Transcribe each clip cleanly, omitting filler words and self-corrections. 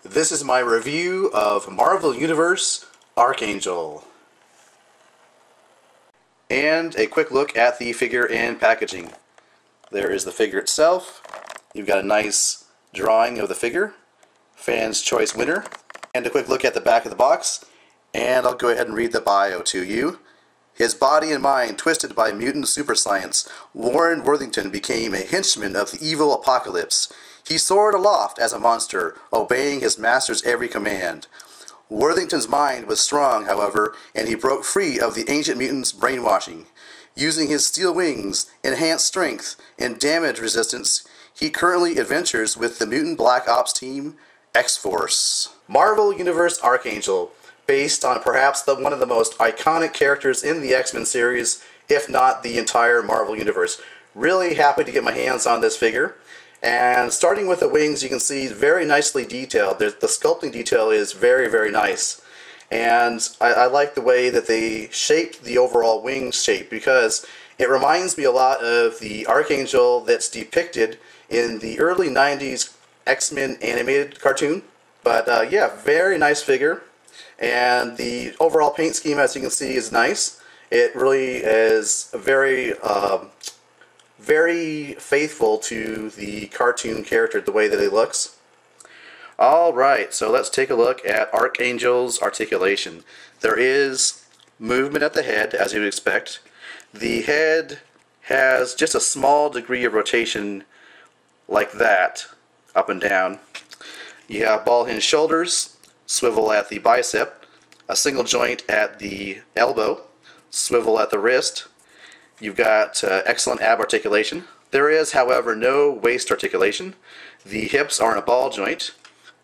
This is my review of Marvel Universe Archangel. And a quick look at the figure and packaging. There is the figure itself. You've got a nice drawing of the figure, Fan's Choice winner, and a quick look at the back of the box. And I'll go ahead and read the bio to you. His body and mind twisted by mutant super science, Warren Worthington became a henchman of the evil apocalypse. He soared aloft as a monster, obeying his master's every command. Worthington's mind was strong, however, and he broke free of the ancient mutants' brainwashing. Using his steel wings, enhanced strength, and damage resistance, he currently adventures with the mutant Black Ops team, X-Force. Marvel Universe Archangel, based on perhaps one of the most iconic characters in the X-Men series, if not the entire Marvel Universe. Really happy to get my hands on this figure. And starting with the wings, you can see very nicely detailed. The sculpting detail is very, very nice. And I like the way that they shaped the overall wing shape, because it reminds me a lot of the Archangel that's depicted in the early 90s X-Men animated cartoon. But yeah, very nice figure. And the overall paint scheme, as you can see, is nice. It really is very faithful to the cartoon character, the way that he looks. Alright, so let's take a look at Archangel's articulation. There is movement at the head, as you'd expect. The head has just a small degree of rotation like that, up and down. You have ball hinge shoulders, swivel at the bicep, a single joint at the elbow, swivel at the wrist. You've got excellent ab articulation. There is, however, no waist articulation. The hips are in a ball joint,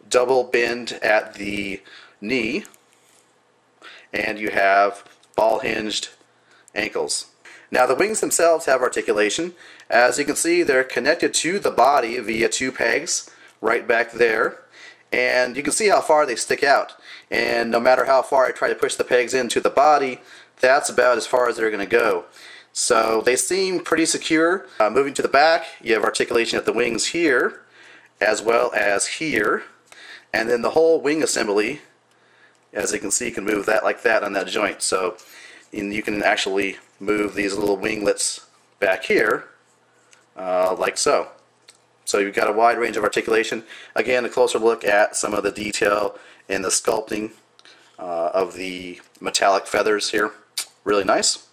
double bend at the knee, and you have ball hinged ankles. Now the wings themselves have articulation. As you can see, they're connected to the body via two pegs right back there. And you can see how far they stick out. And no matter how far I try to push the pegs into the body, that's about as far as they're going to go. So they seem pretty secure. Moving to the back, you have articulation at the wings here, as well as here. And then the whole wing assembly, as you can see, you can move that like that on that joint. So you can actually move these little winglets back here, like so. So you've got a wide range of articulation. Again, a closer look at some of the detail in the sculpting of the metallic feathers here. Really nice.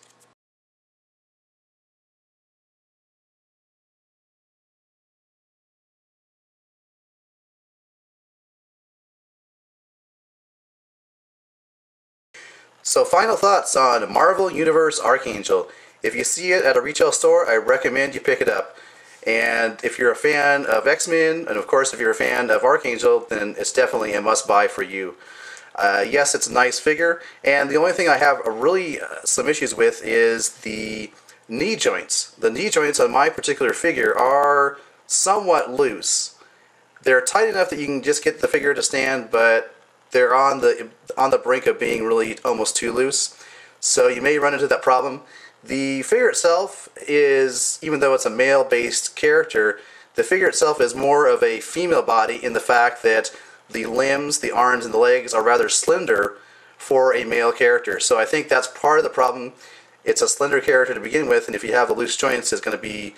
So final thoughts on Marvel Universe Archangel. If you see it at a retail store, I recommend you pick it up. And if you're a fan of X-Men, and of course if you're a fan of Archangel, then it's definitely a must-buy for you. Yes, it's a nice figure, and the only thing I have really some issues with is the knee joints. The knee joints on my particular figure are somewhat loose. They're tight enough that you can just get the figure to stand, but they're on the brink of being really almost too loose. So you may run into that problem. The figure itself is, even though it's a male-based character, the figure itself is more of a female body in the fact that the limbs, the arms, and the legs are rather slender for a male character. So I think that's part of the problem. It's a slender character to begin with, and if you have the loose joints, it's going to be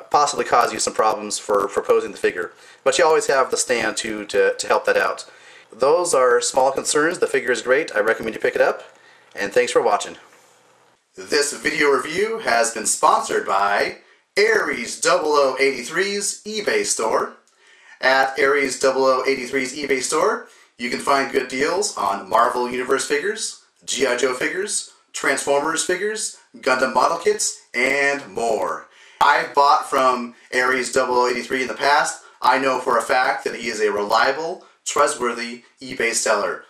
possibly cause you some problems for posing the figure. But you always have the stand to help that out. Those are small concerns. The figure is great. I recommend you pick it up, and thanks for watching. This video review has been sponsored by Aries0083's eBay store. At Aries0083's eBay store, you can find good deals on Marvel Universe figures, G.I. Joe figures, Transformers figures, Gundam model kits, and more. I've bought from Aries0083 in the past. I know for a fact that he is a reliable, trustworthy eBay seller.